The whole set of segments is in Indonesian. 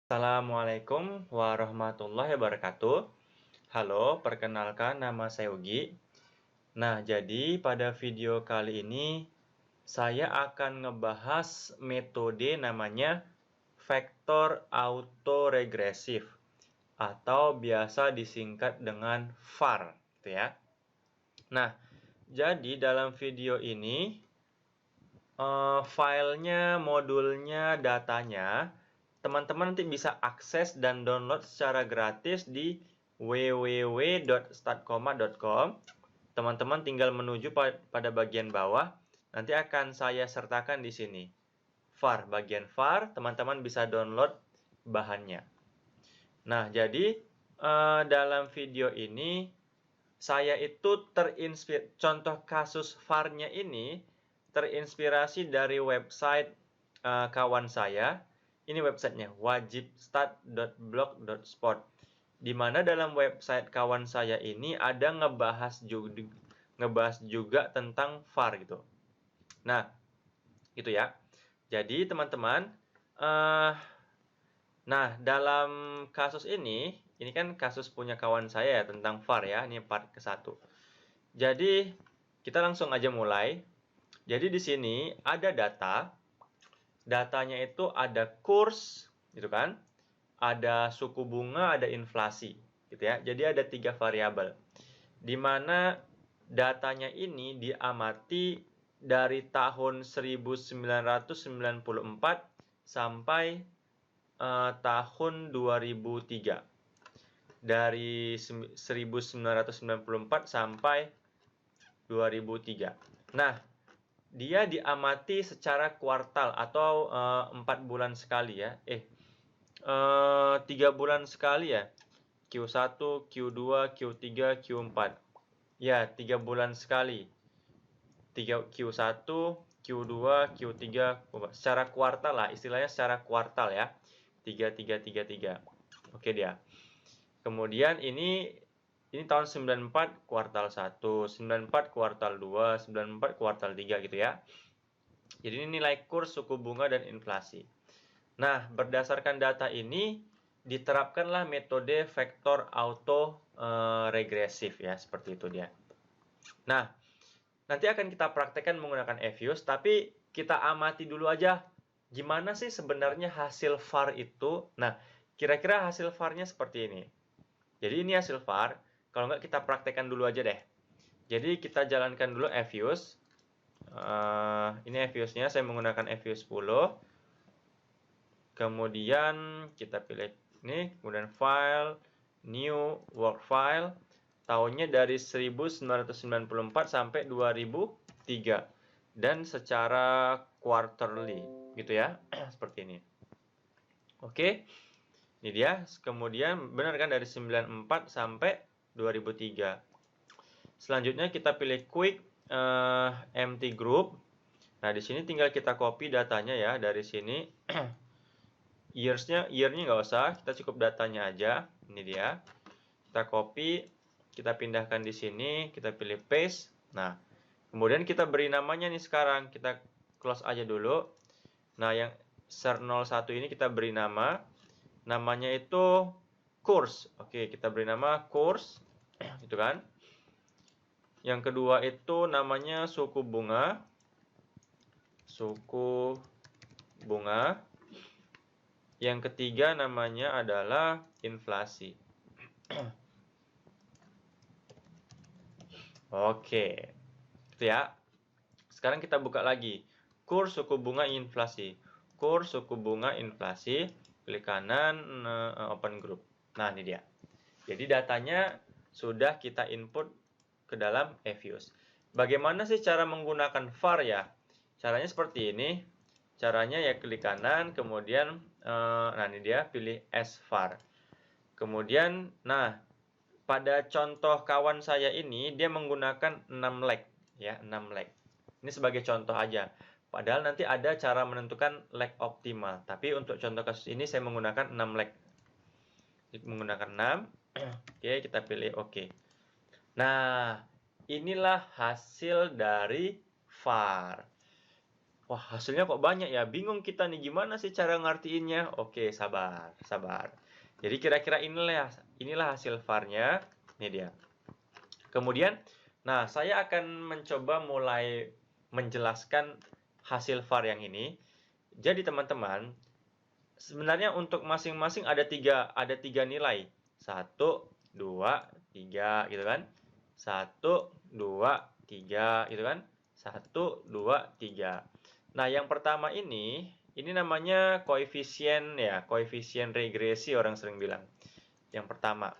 Assalamualaikum warahmatullahi wabarakatuh. Halo, perkenalkan nama saya Ugi. Nah, jadi pada video kali ini saya akan ngebahas metode namanya vektor autoregresif atau biasa disingkat dengan VAR, gitu ya. Nah, jadi dalam video ini filenya, modulnya, datanya teman-teman nanti bisa akses dan download secara gratis di www.startcoma.com. Teman-teman tinggal menuju pada bagian bawah. Nanti akan saya sertakan di sini. VAR, bagian VAR, teman-teman bisa download bahannya. Nah, jadi dalam video ini saya itu contoh kasus VAR-nya ini terinspirasi dari website kawan saya. Ini websitenya wajibstart.blog.spot. Di mana dalam website kawan saya ini ada ngebahas juga tentang VAR gitu. Nah, gitu ya. Jadi teman-teman, nah dalam kasus ini kan kasus punya kawan saya ya tentang VAR ya. Ini part ke-1. Jadi kita langsung aja mulai. Jadi di sini ada data. Datanya itu ada kurs, gitu kan? Ada suku bunga, ada inflasi, gitu ya. Jadi ada 3 variabel. Di mana datanya ini diamati dari tahun 1994 sampai tahun 2003. Dari 1994 sampai 2003. Nah, dia diamati secara kuartal atau 4 bulan sekali ya. 3 bulan sekali ya. Q1, Q2, Q3, Q4. Ya, 3 bulan sekali. Q1, Q2, Q3, secara kuartal lah, istilahnya secara kuartal ya. 3, 3, 3, 3. Oke dia. Kemudian ini tahun 94 kuartal 1, 94 kuartal 2, 94 kuartal 3 gitu ya. Jadi ini nilai kurs, suku bunga, dan inflasi. Nah, berdasarkan data ini diterapkanlah metode vektor auto regresif ya, seperti itu dia. Nah, nanti akan kita praktekkan menggunakan EViews, tapi kita amati dulu aja gimana sih sebenarnya hasil VAR itu. Nah, kira-kira hasil VAR-nya seperti ini. Jadi ini hasil VAR. Kalau nggak kita praktekkan dulu aja deh. Jadi kita jalankan dulu EViews. Ini EViews-nya, saya menggunakan EViews 10. Kemudian kita pilih ini, kemudian file, new work file. Tahunnya dari 1994 sampai 2003. Dan secara quarterly, gitu ya. Seperti ini. Oke. Ini dia. Kemudian benar kan dari 94 sampai 2003. Selanjutnya kita pilih quick empty group. Nah, di sini tinggal kita copy datanya ya dari sini. Yearnya nggak usah, kita cukup datanya aja. Ini dia. Kita copy, kita pindahkan di sini, kita pilih paste. Nah, kemudian kita beri namanya nih sekarang. Kita close aja dulu. Nah, yang SER01 ini kita beri nama. Namanya itu kurs. Oke, kita beri nama kurs. Gitu kan. Yang kedua itu namanya suku bunga. Suku bunga. Yang ketiga namanya adalah inflasi. Oke. Gitu ya. Sekarang kita buka lagi. Kurs suku bunga inflasi. Kurs suku bunga inflasi. Klik kanan, open group. Nah, ini dia. Jadi datanya sudah kita input ke dalam EViews. Bagaimana sih cara menggunakan VAR ya? Caranya seperti ini. Caranya ya klik kanan, kemudian nah ini dia, pilih as VAR. Kemudian, nah pada contoh kawan saya ini dia menggunakan 6 leg ya, 6 leg. Ini sebagai contoh aja. Padahal nanti ada cara menentukan leg optimal. Tapi untuk contoh kasus ini saya menggunakan 6 leg. Menggunakan 6. Oke, kita pilih oke. Nah, inilah hasil dari VAR. Wah, hasilnya kok banyak ya? Bingung kita nih, gimana sih cara ngertiinnya? Oke, sabar, sabar. Jadi kira-kira inilah hasil var-nya. Ini dia. Kemudian, nah saya akan mencoba mulai menjelaskan hasil var yang ini. Jadi teman-teman, sebenarnya untuk masing-masing ada tiga nilai. 1, 2, 3 gitu kan. 1, 2, 3 gitu kan. 1, 2, 3. Nah, yang pertama ini namanya koefisien ya, koefisien regresi orang sering bilang. Yang pertama.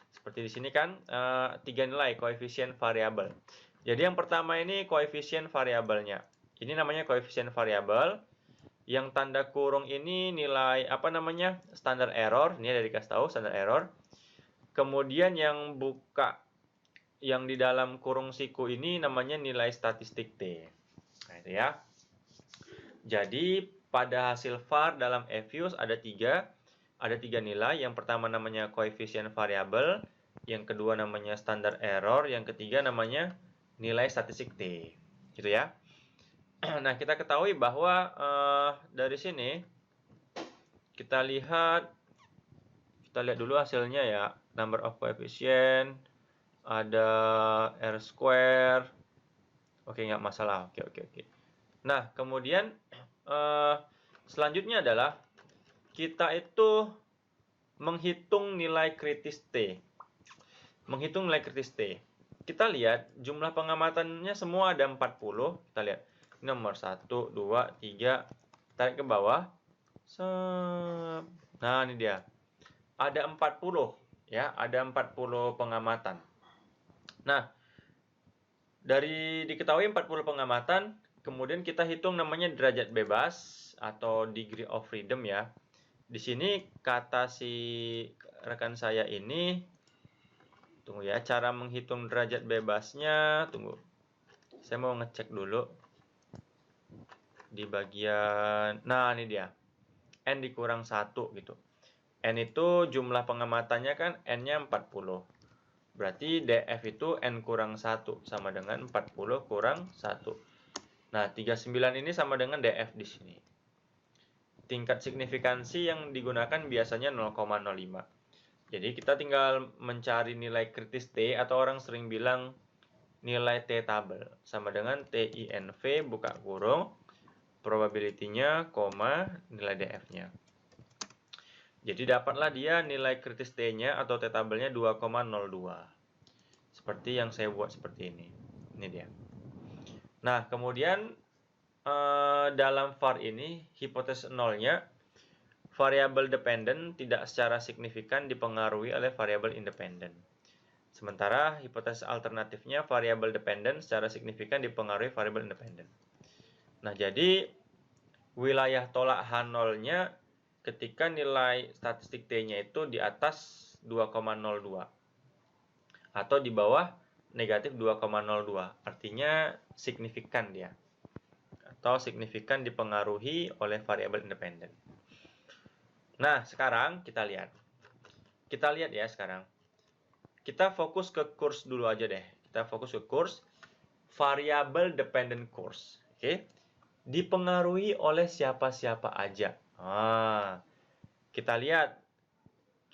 Seperti di sini kan tiga nilai koefisien variabel. Jadi yang pertama ini koefisien variabelnya. Ini namanya koefisien variabel. Yang tanda kurung ini nilai apa namanya? Standar error. Ini ada dikasih tahu standar error. Kemudian yang yang di dalam kurung siku ini namanya nilai statistik T. Nah, itu ya. Jadi pada hasil var dalam EVIUS ada tiga nilai. Yang pertama namanya koefisien variabel, yang kedua namanya standar error, yang ketiga namanya nilai statistik T. Gitu ya. Nah, kita ketahui bahwa dari sini kita lihat dulu hasilnya ya. Number of coefficient, ada R square. Oke, nggak masalah. Oke. Nah, kemudian selanjutnya adalah kita itu menghitung nilai kritis T. Menghitung nilai kritis T. Kita lihat jumlah pengamatannya semua ada 40. Kita lihat nomor 1, 2, 3. Tarik ke bawah. Nah, ini dia. Ada 40 ya, ada 40 pengamatan. Nah, dari diketahui 40 pengamatan, kemudian kita hitung namanya derajat bebas atau degree of freedom ya. Di sini kata si rekan saya ini, tunggu ya, cara menghitung derajat bebasnya, tunggu. Saya mau ngecek dulu di bagian, nah ini dia, N dikurang 1 gitu. N itu jumlah pengamatannya kan N-nya 40. Berarti DF itu N kurang 1 sama dengan 40 kurang 1. Nah, 39 ini sama dengan DF di sini. Tingkat signifikansi yang digunakan biasanya 0,05. Jadi kita tinggal mencari nilai kritis T atau orang sering bilang nilai T tabel. Sama dengan TINV buka kurung, probability-nya, nilai DF-nya. Jadi dapatlah dia nilai kritis T-nya atau T tabelnya 2,02. Seperti yang saya buat seperti ini. Ini dia. Nah, kemudian dalam var ini, hipotesis nolnya, variabel dependent tidak secara signifikan dipengaruhi oleh variabel independen. Sementara hipotesis alternatifnya, variabel dependent secara signifikan dipengaruhi variabel independen. Nah, jadi wilayah tolak H0-nya ketika nilai statistik T-nya itu di atas 2,02 atau di bawah negatif 2,02. Artinya signifikan dia. Atau signifikan dipengaruhi oleh variabel independen. Nah, sekarang kita lihat. Kita lihat ya sekarang. Kita fokus ke kurs dulu aja deh. Kita fokus ke kurs. Variable dependent course. Oke. Dipengaruhi oleh siapa-siapa aja. Kita lihat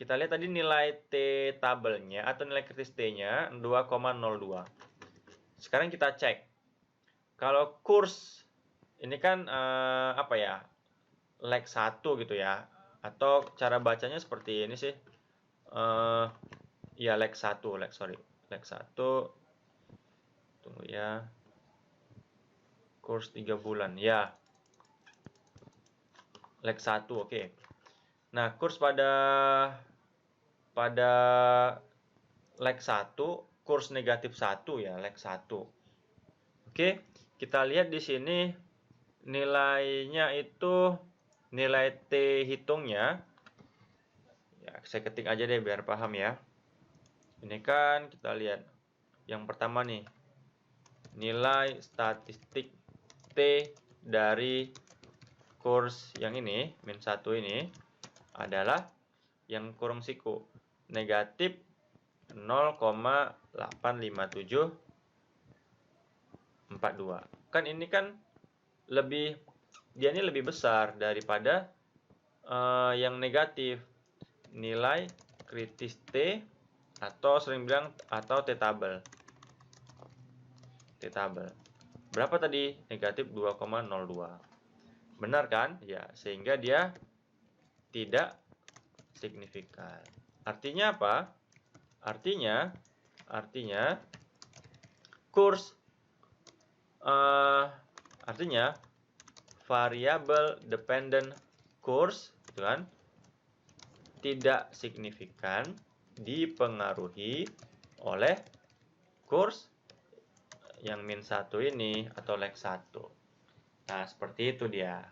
tadi nilai T tabelnya atau nilai kritis T-nya 2,02. Sekarang kita cek. Kalau kurs ini kan apa ya? Leg 1 gitu ya. Atau cara bacanya seperti ini sih. Ya leg 1, leg 1. Tunggu ya. Kurs 3 bulan. Ya. Leg 1, oke. Nah, kurs pada leg 1, kurs negatif 1 ya, leg 1. Oke, kita lihat di sini nilainya itu nilai T hitungnya. Ya, saya ketik aja deh biar paham ya. Ini kan kita lihat yang pertama nih. Nilai statistik T dari kurs yang ini, min 1 ini adalah yang kurung siku negatif 0,85742. Kan ini kan lebih dia ini lebih besar daripada yang negatif. Nilai kritis T atau sering bilang atau T-tabel. T-tabel. Berapa tadi? Negatif 2,02. Benar kan? Ya, sehingga dia tidak signifikan. Artinya apa? Artinya kurs artinya variable dependent course, gitu kan, tidak signifikan dipengaruhi oleh kurs yang min 1 ini atau leg 1. Nah, seperti itu dia.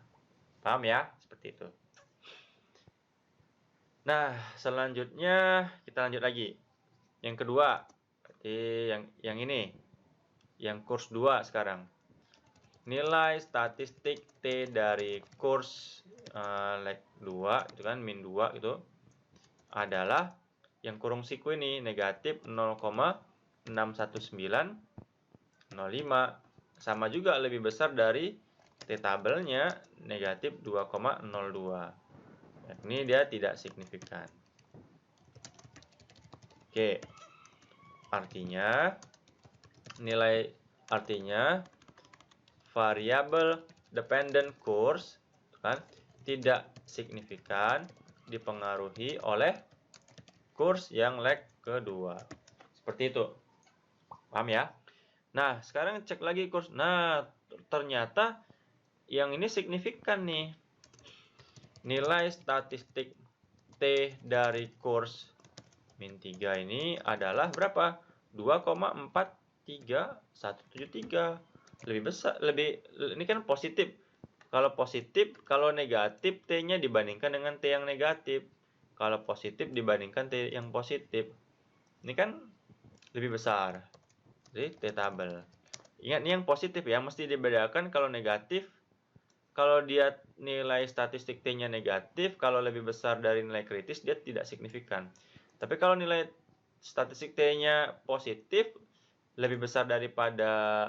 Paham ya? Seperti itu. Nah, selanjutnya kita lanjut lagi. Yang kedua, berarti yang ini. Yang kurs 2 sekarang. Nilai statistik T dari kurs leg 2 itu kan min 2 itu adalah yang kurung siku ini negatif 0,61905, sama juga lebih besar dari T-tabelnya negatif 2,02. Ini dia tidak signifikan. Oke. Artinya variable dependent course kan tidak signifikan dipengaruhi oleh kurs yang leg kedua. Seperti itu. Paham ya? Nah, sekarang cek lagi kurs. Nah, ternyata yang ini signifikan nih. Nilai statistik T dari kurs min 3 ini adalah berapa? 2,43173. Lebih besar, ini kan positif. Kalau positif, kalau negatif T-nya dibandingkan dengan T yang negatif. Kalau positif dibandingkan T yang positif. Ini kan lebih besar. Jadi T-tabel. Ingat nih yang positif ya, mesti dibedakan kalau negatif. Kalau dia nilai statistik T-nya negatif, kalau lebih besar dari nilai kritis, dia tidak signifikan. Tapi kalau nilai statistik T-nya positif, lebih besar daripada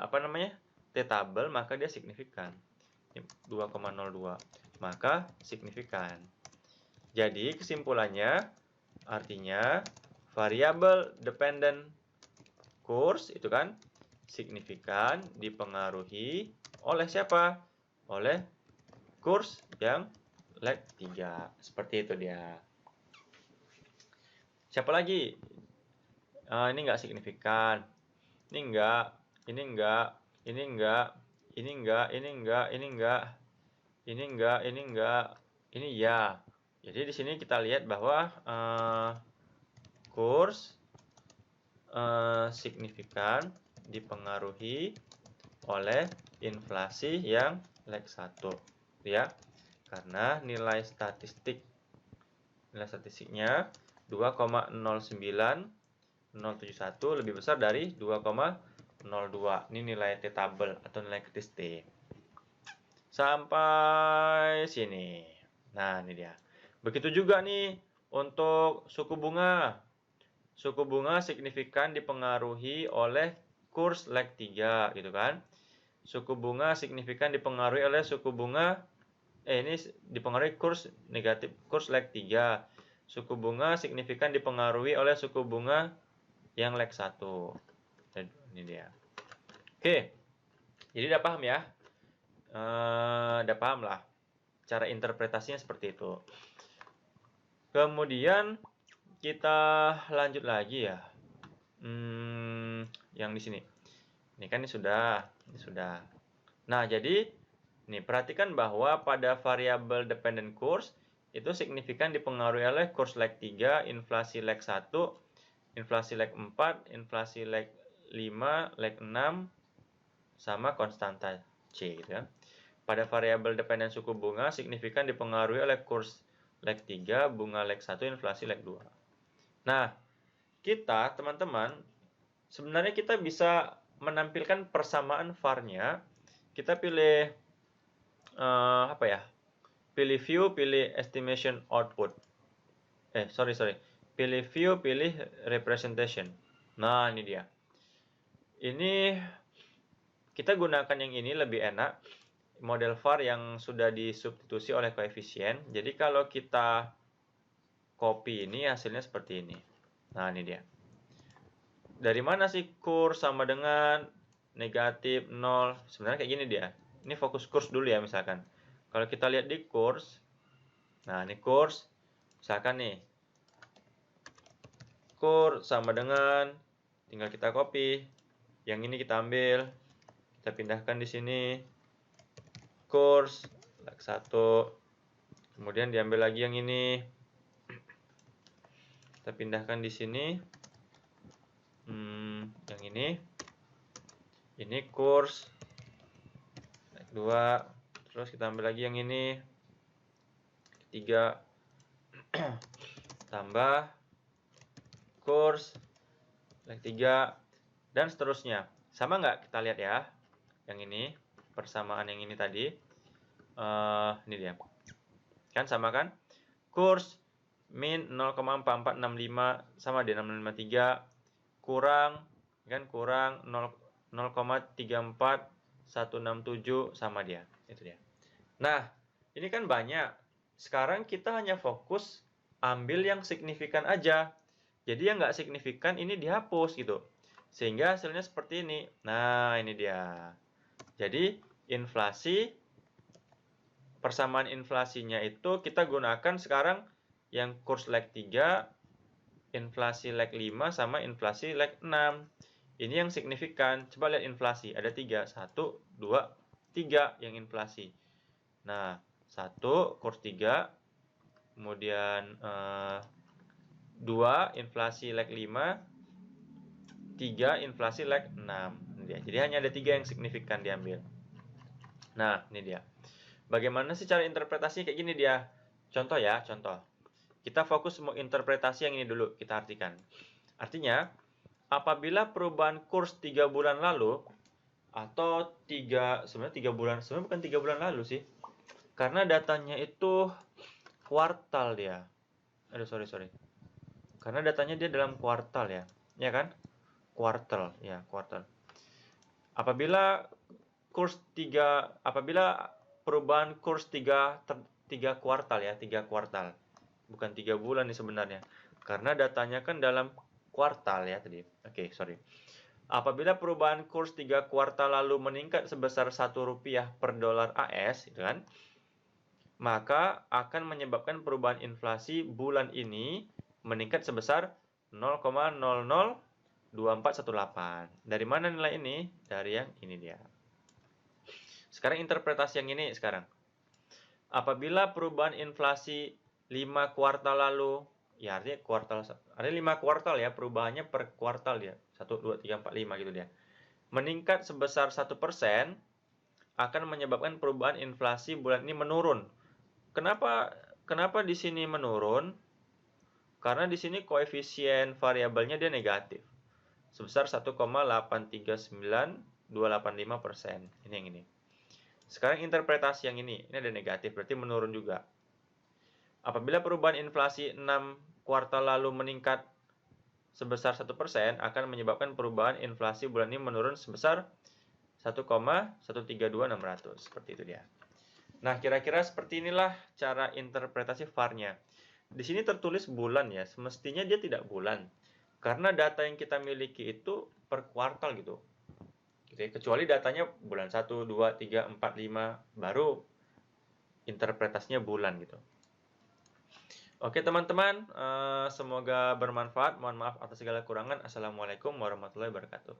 T-tabel, maka dia signifikan. 2,02. Maka signifikan. Jadi kesimpulannya artinya variable dependent course itu kan signifikan dipengaruhi oleh siapa? Oleh kurs yang leg 3. Seperti itu dia. Siapa lagi? Ini enggak signifikan. Ini enggak, ini enggak, ini enggak, ini enggak, ini enggak, ini enggak, ini enggak, ini enggak, ini ya. Jadi di sini kita lihat bahwa kurs signifikan dipengaruhi oleh inflasi yang leg 1, ya. Karena nilai statistiknya 2,09071 lebih besar dari 2,02. Ini nilai T-tabel atau nilai kritis T. Sampai sini. Nah, ini dia. Begitu juga nih untuk suku bunga. Suku bunga signifikan dipengaruhi oleh kurs leg 3 gitu kan. Suku bunga signifikan dipengaruhi oleh suku bunga ini dipengaruhi kurs negatif, kurs leg 3. Suku bunga signifikan dipengaruhi oleh suku bunga yang leg 1. Ini dia. Oke. Jadi udah paham ya? Udah paham lah. Cara interpretasinya seperti itu. Kemudian kita lanjut lagi ya. Yang di sini. Ini kan ini sudah. Nah, jadi nih perhatikan bahwa pada variabel dependent course itu signifikan dipengaruhi oleh kurs leg 3, inflasi leg 1, inflasi leg 4, inflasi leg 5, leg 6 sama konstanta C gitu ya. Pada variabel dependent suku bunga signifikan dipengaruhi oleh kurs leg 3, bunga leg 1, inflasi leg 2. Nah, kita teman-teman sebenarnya kita bisa menampilkan persamaan VAR-nya. Kita pilih pilih view, pilih estimation output. Pilih view, pilih representation. Nah, ini dia. Ini kita gunakan yang ini lebih enak. model var yang sudah disubstitusi oleh koefisien. Jadi kalau kita copy ini hasilnya seperti ini. Nah, ini dia. Dari mana sih kurs sama dengan negatif 0? Sebenarnya kayak gini dia. Ini fokus kurs dulu ya misalkan. Kalau kita lihat di kurs, nah ini kurs, misalkan nih, kurs sama dengan, tinggal kita copy, yang ini kita ambil, kita pindahkan di sini, kurs, like 1, kemudian diambil lagi yang ini, kita pindahkan di sini, yang ini kurs, like 2, terus kita ambil lagi yang ini, 3, tambah kurs, like 3, dan seterusnya. Sama nggak? Kita lihat ya. Yang ini, persamaan yang ini tadi. Ini dia. Kan sama kan? Kurs min 0,4465 sama dengan 653 kurang kan kurang 0,34167 sama dia. Itu dia. Nah, ini kan banyak. Sekarang kita hanya fokus ambil yang signifikan aja. Jadi yang nggak signifikan ini dihapus gitu. Sehingga hasilnya seperti ini. Nah, ini dia. Jadi inflasi, persamaan inflasinya itu kita gunakan sekarang yang kurs leg 3, inflasi leg 5, sama inflasi leg 6. Ini yang signifikan. Coba lihat inflasi. Ada 3. 1, 2, 3 yang inflasi. Nah, 1 kurs 3, kemudian 2 inflasi leg 5, 3 inflasi leg 6. Jadi hanya ada 3 yang signifikan diambil. Nah, ini dia. Bagaimana sih cara interpretasi kayak gini dia? Contoh ya, contoh. Kita fokus menginterpretasi yang ini dulu, kita artikan. Artinya, apabila perubahan kurs 3 bulan lalu, atau sebenarnya 3 bulan, sebenarnya bukan 3 bulan lalu sih. Karena datanya itu kuartal dia. Aduh, sorry. Karena datanya dia dalam kuartal ya. Ya kan? Kuartal, ya, kuartal. Apabila perubahan kurs 3 kuartal ya, 3 kuartal. Bukan 3 bulan nih sebenarnya. Karena datanya kan dalam kuartal ya tadi. Oke, sorry. Apabila perubahan kurs 3 kuartal lalu meningkat sebesar Rp1 per dolar AS, gitu kan? Maka akan menyebabkan perubahan inflasi bulan ini meningkat sebesar 0,002418. Dari mana nilai ini? Dari yang ini dia. Sekarang interpretasi yang ini sekarang. Apabila perubahan inflasi 5 kuartal lalu, ya artinya kuartal, ada 5 kuartal ya, perubahannya per kuartal dia. 1, 2, 3, 4, 5 gitu dia. Meningkat sebesar 1%, akan menyebabkan perubahan inflasi bulan ini menurun. Kenapa di sini menurun? Karena di sini koefisien variabelnya dia negatif. Sebesar 1,839285%. Ini yang ini. Sekarang interpretasi yang ini ada negatif, berarti menurun juga. Apabila perubahan inflasi 6 kuartal lalu meningkat sebesar 1%, akan menyebabkan perubahan inflasi bulan ini menurun sebesar 1,132600. Seperti itu dia. Nah, kira-kira seperti inilah cara interpretasi VAR-nya. Di sini tertulis bulan ya, semestinya dia tidak bulan. Karena data yang kita miliki itu per kuartal gitu. Kecuali datanya bulan 1, 2, 3, 4, 5, baru interpretasinya bulan gitu. Oke teman-teman, semoga bermanfaat. Mohon maaf atas segala kurangan. Assalamualaikum warahmatullahi wabarakatuh.